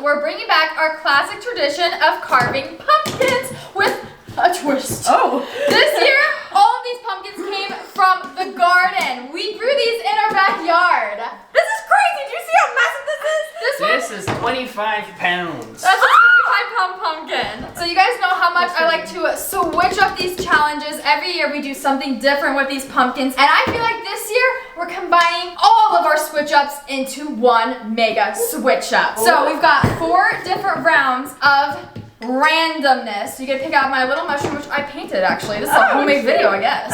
we're bringing back our classic tradition of carving pumpkins with a twist. Oh. This year, all of these pumpkins came from the garden. We grew these in our backyard. This is crazy. Do you see how massive this is? This is 25 pounds. That's a 25-pound pumpkin. So you guys know how much I like to switch up these challenges. Every year we do something different with these pumpkins. And I feel like this year we're combining all of our switch ups into one mega switch up. So we've got 4 different rounds of randomness. You get to pick out my little mushroom, which I painted actually. This is a homemade video, I guess.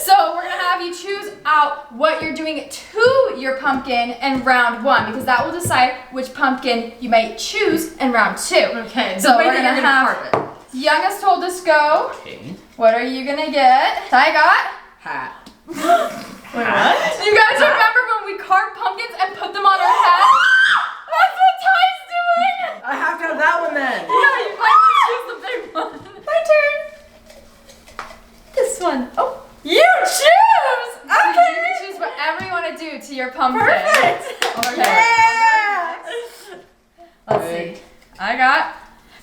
So we're gonna have you choose out what you're doing to your pumpkin in round 1, because that will decide which pumpkin you might choose in round 2. Okay. So we're gonna have youngest oldest go. Okay. What are you gonna get? Ty got hat. Wait, what? You guys remember when we carved pumpkins and put them on our head? That's what Ty's doing! I have to have that one then. Yeah, you might choose the big one. My turn. This one. Oh, you choose! Okay. So you can choose whatever you want to do to your pumpkin. Perfect! Okay. Yeah! Let's see. I got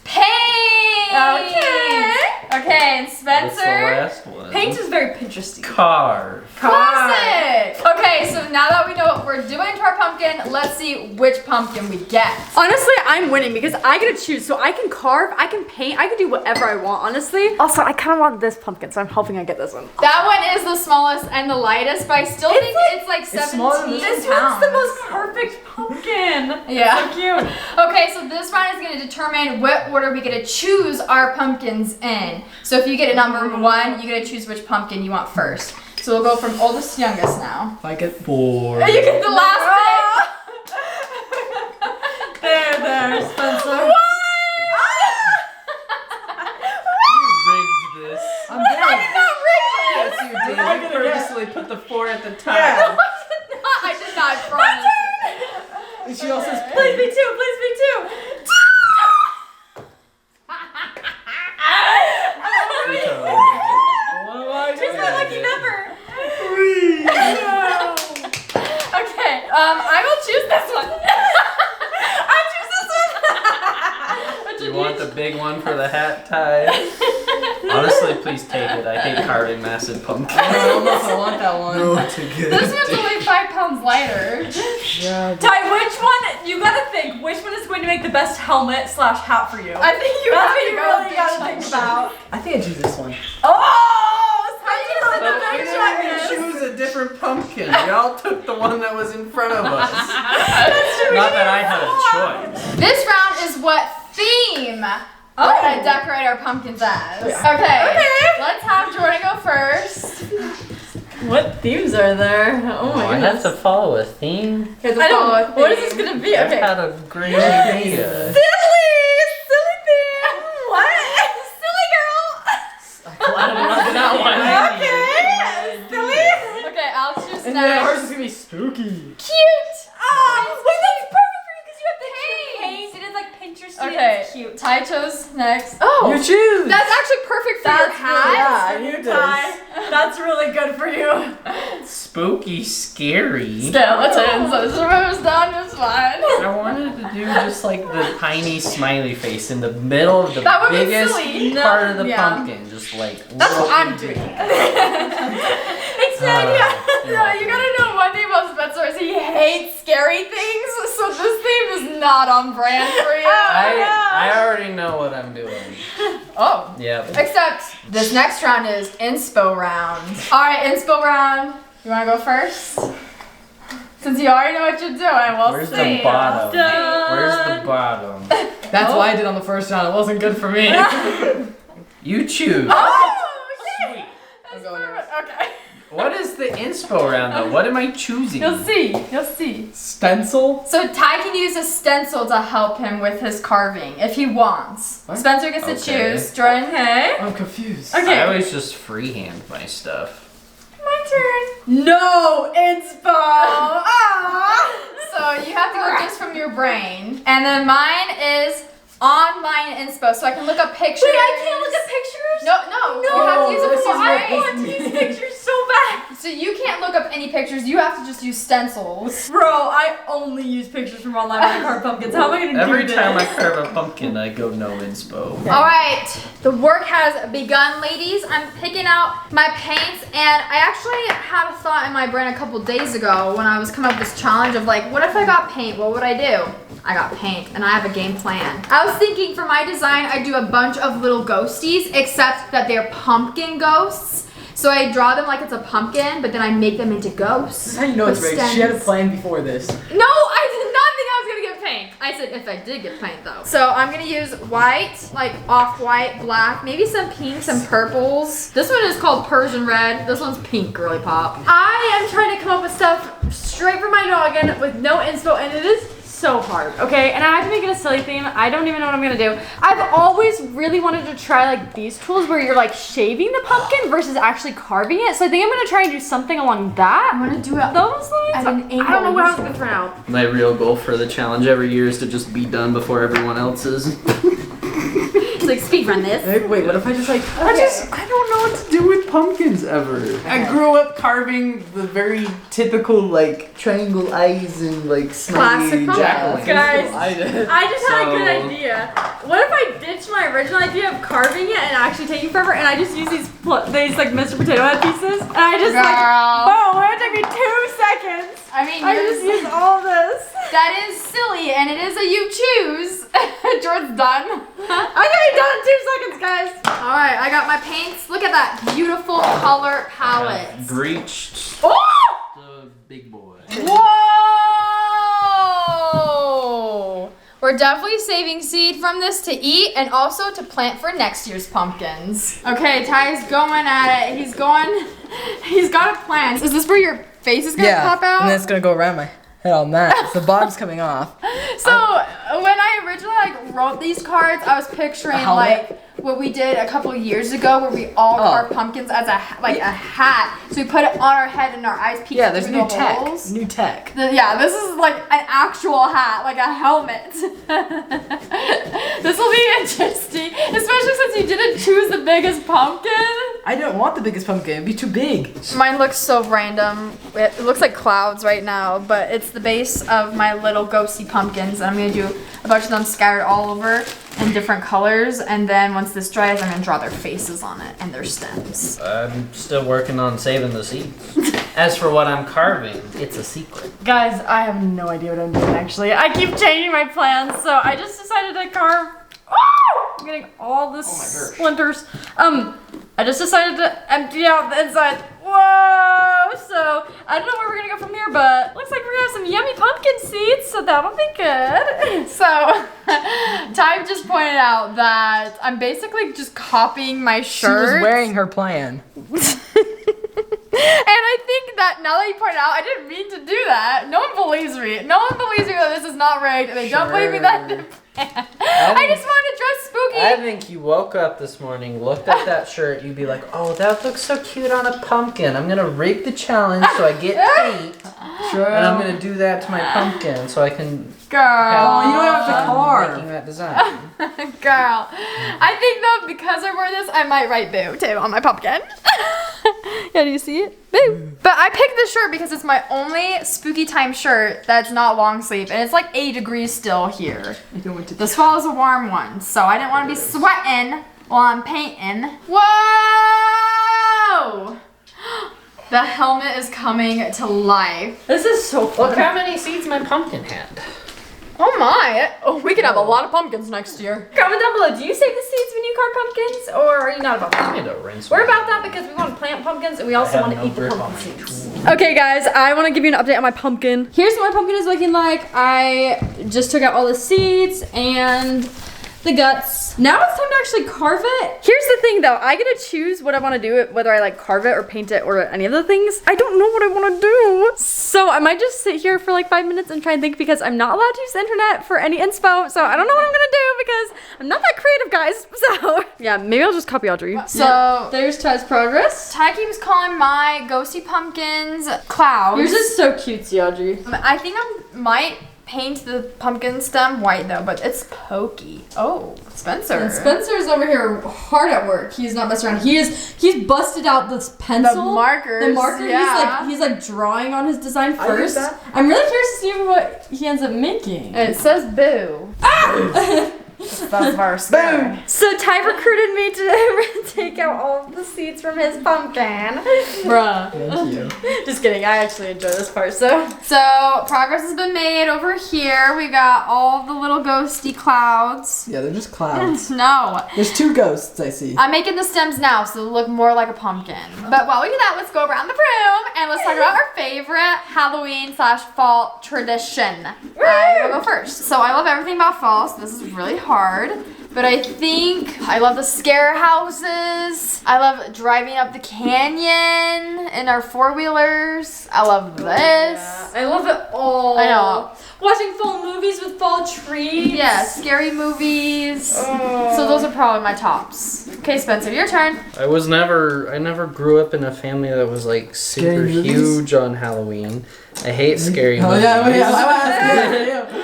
paint! Okay. Okay, and Spencer. What's the last one? Paint is very Pinteresty. Carve. Classic! Okay, so now that we know what we're doing to our pumpkin, let's see which pumpkin we get. Honestly, I'm winning because I get to choose. So I can carve, I can paint, I can do whatever I want, honestly. Also, I kind of want this pumpkin, so I'm hoping I get this one. That one is the smallest and the lightest, but I still think it's like 17 pounds. This one's the most perfect pumpkin. Yeah. So cute. Okay, so this round is going to determine what order we get to choose our pumpkins in. So if you get a number 1, you get to choose which pumpkin you want first. So we'll go from oldest to youngest now. If I get 4. You get the last pick. There, Spencer. What? You rigged this. I'm dead. I did not rig Yes, this. you did. You purposely put the 4 at the top. Yeah. No, I did not, I promise. And she also says, Please be 2, please be 2. Choose my lucky number. 3. Okay, I will choose this one. I choose this one. You want the big one for the hat tie? Honestly, please take it. I hate carving massive pumpkins. I don't know if I want that one. No, too good. This one's only 5 pounds lighter. Yeah. Ty, which one? You gotta think. Which one is going to make the best helmet / hat for you? I think you That's have what to you go really with gotta the think choice. about. I think I choose this one. Oh, Spencer But with the we big didn't choice. choose a different pumpkin. Y'all took the one that was in front of us. Not that I had a choice. This round is what theme we're gonna decorate our pumpkins as. Okay. Let's have Jordan go first. What themes are there? Oh my I have goodness. to follow a theme. Here's a I follow don't. What is theme. this gonna be? I Okay. had a great idea. Silly theme. What? Silly girl. I don't want that one. Silly. Okay, I'll choose And then ours next. is gonna be spooky. Cute! Wait, that's perfect for you because you have the paint. It is like Pinterest. Okay, It's cute. Ty chose next. Oh! You choose. That's actually perfect for your hat. Yeah, you did. Ty, that's really good for you. Spooky, scary. Skeletons. This room's done just fine. I wanted to do just like the tiny smiley face in the middle of the That would be biggest silly. part of the Yeah. pumpkin. Just like. That's what I'm doing. It's the idea. No, you gotta know one thing about Spencer is he hates scary things, so this theme is not on brand for you. I already know what I'm doing. Oh. Yep. Except this next round is inspo round. Alright, inspo round. You wanna go first? Since you already know what you're doing, we'll Where's see. the bottom? Done. Where's the bottom? That's what I did on the first round. It wasn't good for me. You choose. Oh! Sweet. That's perfect. Okay. What is the inspo round though? What am I choosing? You'll see. You'll see. Stencil. So Ty can use a stencil to help him with his carving if he wants. What? Spencer gets to Okay. choose. Jordan, hey. I'm confused. Okay. I always just freehand my stuff. My turn. No inspo. So you have to go just from your brain. And then mine is online inspo, so I can look up pictures. Wait, I can't look at pictures? No. You have to use it this from is your what brain. this means. Pictures so bad. So you can't look up any pictures. You have to just use stencils. Bro, I only use pictures from online when I carve pumpkins. How am I gonna Every do time I this? carve a pumpkin, I go no inspo. All right, the work has begun, ladies. I'm picking out my paints, and I actually had a thought in my brain a couple days ago when I was coming up with this challenge of like, what if I got paint? What would I do? I got paint, and I have a game plan. I was thinking for my design, I'd do a bunch of little ghosties, except that they're pumpkin ghosts. So I draw them like it's a pumpkin, but then I make them into ghosts. This is how you know it's with rigged. She had a stems. plan before this. No, I did not think I was gonna get paint. I said if I did get paint though. So I'm gonna use white, like off-white, black, maybe some pinks and purples. This one is called Persian red. This one's pink girly pop. I am trying to come up with stuff straight for my noggin with no inspo, and it is so hard, okay? And I have to make it a silly theme. I don't even know what I'm gonna do. I've always really wanted to try like these tools where you're like shaving the pumpkin versus actually carving it. So I think I'm gonna try and do something along that. I'm gonna do it those lines. at an angle. I don't know what I was good for now. My real goal for the challenge every year is to just be done before everyone else is. It's like speed run this. Hey, wait, what if I just like, I don't know what to do with pumpkins ever. I grew up carving the very typical like triangle eyes and like smiley Classic jack-o'-lantern. Guys, I did. I just had a good So- idea. What if I ditch my original idea of carving it and actually taking forever, and I just use these like Mr. Potato Head pieces, and I just like, Girl. boom, it took me 2 seconds. I mean, I just use all this. that is silly, and it is a you choose. Jordan's done. I'm gonna be done in 2 seconds, guys. All right, I got my paints. Look at that beautiful color palette. Breached Oh! the big boy. Whoa! We're definitely saving seed from this to eat and also to plant for next year's pumpkins. Okay, Ty's going at it. He's got a plan. Is this where your face is gonna pop out? and then it's gonna go around my head on that. So the bottom's coming off. So when I originally like wrote these cards, I was picturing A helmet? like what we did a couple of years ago, where we all carved pumpkins as a hat. So we put it on our head and our eyes peeked Yeah, there's through new the tech. holes. New tech. Yeah, this is like an actual hat, like a helmet. This will be interesting, especially since you didn't choose the biggest pumpkin. I don't want the biggest pumpkin. It'd be too big. Mine looks so random. It looks like clouds right now, but it's the base of my little ghosty pumpkins. And I'm gonna do a bunch of them scattered all over in different colors. And then once this dries, I'm gonna draw their faces on it and their stems. I'm still working on saving the seeds. As for what I'm carving, it's a secret. Guys, I have no idea what I'm doing actually. I keep changing my plans, so I just decided to carve. Oh! I'm getting all the splinters. I just decided to empty out the inside. Whoa! So I don't know where we're gonna go from here, but looks like we're gonna have some yummy pumpkin seeds, so that'll be good. So, Ty just pointed out that I'm basically just copying my She shirt. was wearing her plan. And I think that now that you point out, I didn't mean to do that. No one believes me. No one believes me that this is not rigged. They don't believe me that I didn't plan. I just wanted to dress spooky. I think you woke up this morning, looked at that shirt, you'd be like, oh, that looks so cute on a pumpkin. I'm gonna rig the challenge so I get paint, and I'm gonna do that to my pumpkin so I can Girl. Oh, you don't have to fun carve. making that design. Girl. I think though, because I wore this, I might write boo too on my pumpkin. Yeah, do you see it? Boo. But I picked this shirt because it's my only spooky time shirt that's not long sleeve, and it's like 8 degrees still here. This fall is a warm one, so I didn't want to be sweating while I'm painting. Whoa! The helmet is coming to life. This is so fun. Look how many seeds my pumpkin had. Oh my! Oh, we could have a lot of pumpkins next year. Comment down below, do you save the seeds when you carve pumpkins, or are you not about I that? need to rinse We're my about that because we want to plant pumpkins and we also want to eat the pumpkin seeds. seeds. Okay guys, I want to give you an update on my pumpkin. Here's what my pumpkin is looking like. I just took out all the seeds and the guts. Now it's time to actually carve it. Here's the thing though, I get to choose what I want to do, whether I like carve it or paint it or any of the things. I don't know what I want to do. So I might just sit here for like 5 minutes and try and think, because I'm not allowed to use the internet for any inspo. So I don't know what I'm gonna do because I'm not that creative, guys. So yeah, maybe I'll just copy Audrey. So there's Ty's progress. Ty keeps calling my ghosty pumpkins clouds. Yours is so cutesy, Audrey. I think I might paint the pumpkin stem white though, but it's pokey. Oh, Spencer. And Spencer's over here hard at work. He's not messing around. He's busted out this pencil. The markers. The marker. Yeah. He's like drawing on his design I first. use that. I'm really curious to see what he ends up making. And it says boo. That's our scare. So Ty recruited me to take out all of the seeds from his pumpkin. Bruh. Thank you. Just kidding. I actually enjoy this part. So Progress has been made over here. We got all the little ghosty clouds. Yeah, they're just clouds. No. There's 2 ghosts I see. I'm making the stems now so they look more like a pumpkin. But while we do that, let's go around the room and let's talk about our favorite Halloween/fall tradition. I will go first. So I love everything about fall, so this is really hard. But I think I love the scare houses. I love driving up the canyon in our 4-wheelers. I love this. yeah, I love it all. I know. Watching fall movies with fall trees. Yeah, scary movies. Oh. So those are probably my tops. Okay, Spencer, your turn. I never grew up in a family that was like super Scary movies? huge on Halloween. I hate scary Oh movies. yeah.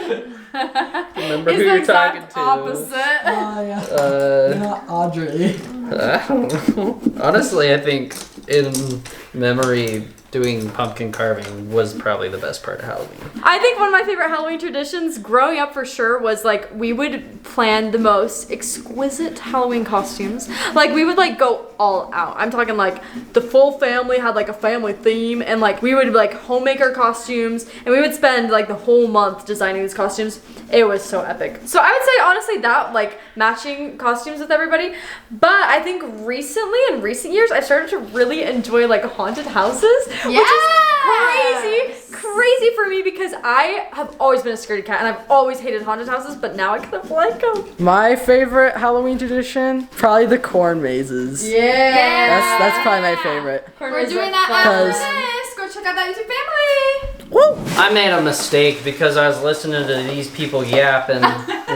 Remember who you're talking to. Opposite. Oh yeah. You're not Audrey. I don't know. Honestly, I think in memory, doing pumpkin carving was probably the best part of Halloween. I think one of my favorite Halloween traditions growing up for sure was like we would plan the most exquisite Halloween costumes. Like we would like go all out. I'm talking like the full family had like a family theme and like we would like homemaker costumes and we would spend like the whole month designing these costumes. It was so epic. So I would say honestly that like matching costumes with everybody. But I think recently in recent years I've started to really enjoy like haunted houses. Which is crazy for me because I have always been a scaredy cat and I've always hated haunted houses, but now I kind of like them. My favorite Halloween tradition, probably the corn mazes. Yeah. That's probably my favorite. We're doing that after Cause- this. Go check out that YouTube family. Woo! I made a mistake because I was listening to these people yap and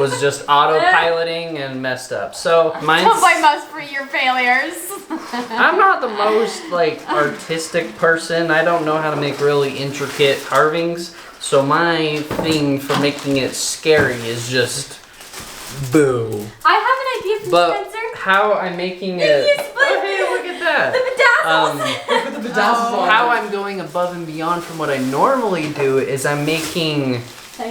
was just autopiloting and messed up. So mine's... Don't blame us for your failures. I'm not the most like artistic person. I don't know how to make really intricate carvings. So my thing for making it scary is just boo. I have an idea for But Spencer. how I'm making it... Oh, hey, look at that. The bedazzles. How I'm going above and beyond from what I normally do is I'm making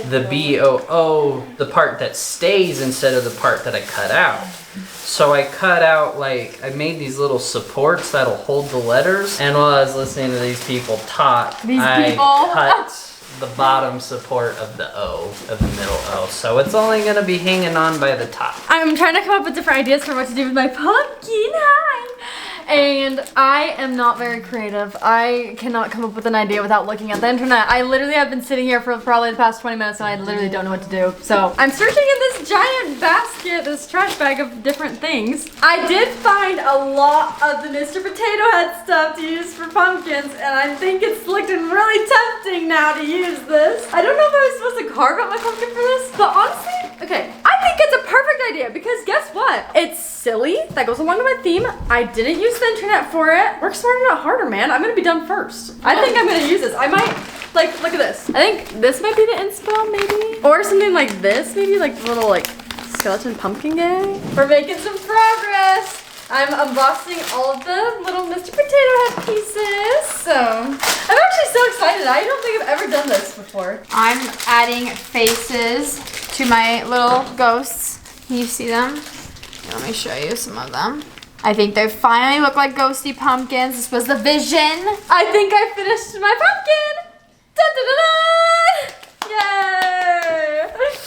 the BOO the part that stays instead of the part that I cut out. So I cut out like, I made these little supports that'll hold the letters, and while I was listening to these people talk, I cut the bottom support of the O, of the middle O. So it's only gonna be hanging on by the top. I'm trying to come up with different ideas for what to do with my pumpkin. Hi. And I am not very creative. I cannot come up with an idea without looking at the internet. I literally have been sitting here for probably the past 20 minutes and I literally don't know what to do. So I'm searching in this giant basket, this trash bag of different things. I did find a lot of the Mr. Potato Head stuff to use for pumpkins and I think it's looking really tempting now to use this. I don't know if I was supposed to carve out my pumpkin for this, but honestly, okay, I think it's a perfect idea because guess what? It's silly. That goes along with my theme. I didn't use the internet for it. Work smarter, not harder, man. I'm gonna be done first. I think I'm gonna use this. I might, like, look at this. I think this might be the inspo, maybe? Or something like this, maybe like the little, like, skeleton pumpkin guy. We're making some progress. I'm unboxing all of the little Mr. Potato Head pieces. So, I'm actually so excited. I don't think I've ever done this before. I'm adding faces to my little ghosts. Can you see them? Let me show you some of them. I think they finally look like ghosty pumpkins. This was the vision. I think I finished my pumpkin. Da da da da! Yay!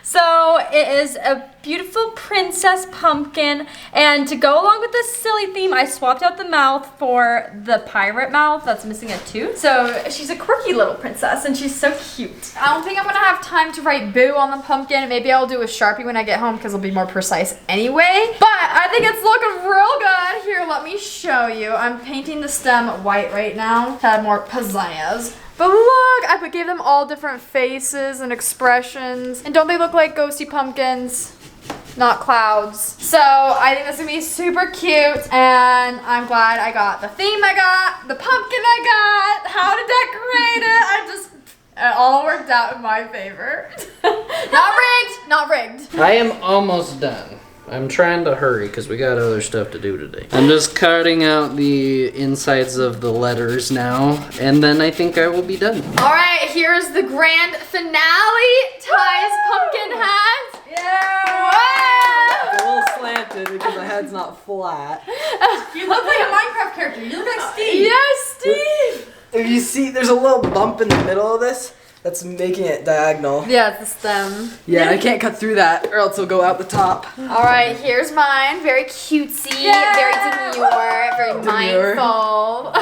So it is a beautiful princess pumpkin, and to go along with this silly theme, I swapped out the mouth for the pirate mouth that's missing a tooth. So she's a quirky little princess, and she's so cute. I don't think I'm gonna have time to write boo on the pumpkin. Maybe I'll do a Sharpie when I get home because it'll be more precise anyway. But I think it's looking real good. Here, let me show you. I'm painting the stem white right now to add more pizzazz. But look, I gave them all different faces and expressions. And don't they look like ghosty pumpkins? Not clouds. So I think this is gonna be super cute, and I'm glad I got the theme I got, the pumpkin I got, how to decorate it. It all worked out in my favor. Not rigged, not rigged. I am almost done. I'm trying to hurry because we got other stuff to do today. I'm just cutting out the insides of the letters now, and then I think I will be done. All right, here's the grand finale. Ty's pumpkin hat. Yeah! It's a Wow! little slanted because the head's not flat. You look like a Minecraft character. You look like Steve. Yes, Steve. If you see, there's a little bump in the middle of this that's making it diagonal. Yeah, it's the stem. Yeah, I can't cut through that or else it'll go out the top. All right, here's mine. Very cutesy, very demure, very Demure. mindful.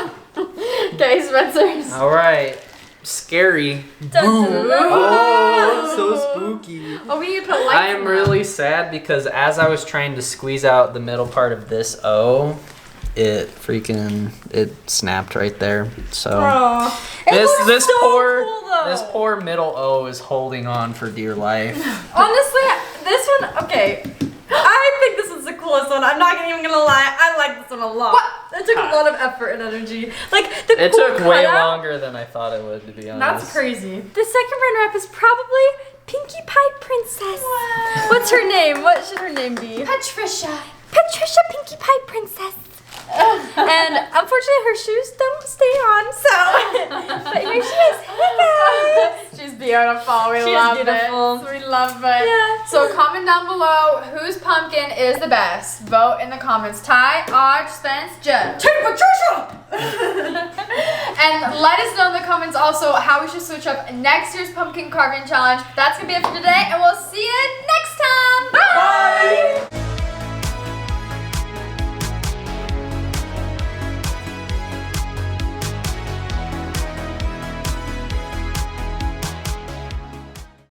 Okay, Spencer's. All right, scary. Oh, so spooky. Oh, we need to put lights I'm in really sad because as I was trying to squeeze out the middle part of this O, it snapped right there. So this poor middle O is holding on for dear life. Honestly, this one, okay. I think this is the coolest one. I'm not even gonna lie. I like this one a lot. What? It took a lot of effort and energy. Like the It cool took way cutout- longer than I thought it would, to be honest. That's crazy. The second runner-up is probably Pinkie Pie Princess. Wow. What's her name? What should her name be? Patricia. Patricia Pinkie Pie Princess. And unfortunately, her shoes don't stay on, so. But here she is. Hey guys. She's beautiful. We She is love beautiful. it. We love it. Yeah. So comment down below whose pumpkin is the best. Vote in the comments. Ty, Audrey, Spence, Jen. Team Patricia. And let us know in the comments also how we should switch up next year's pumpkin carving challenge. That's gonna be it for today, and we'll see you next time. Bye.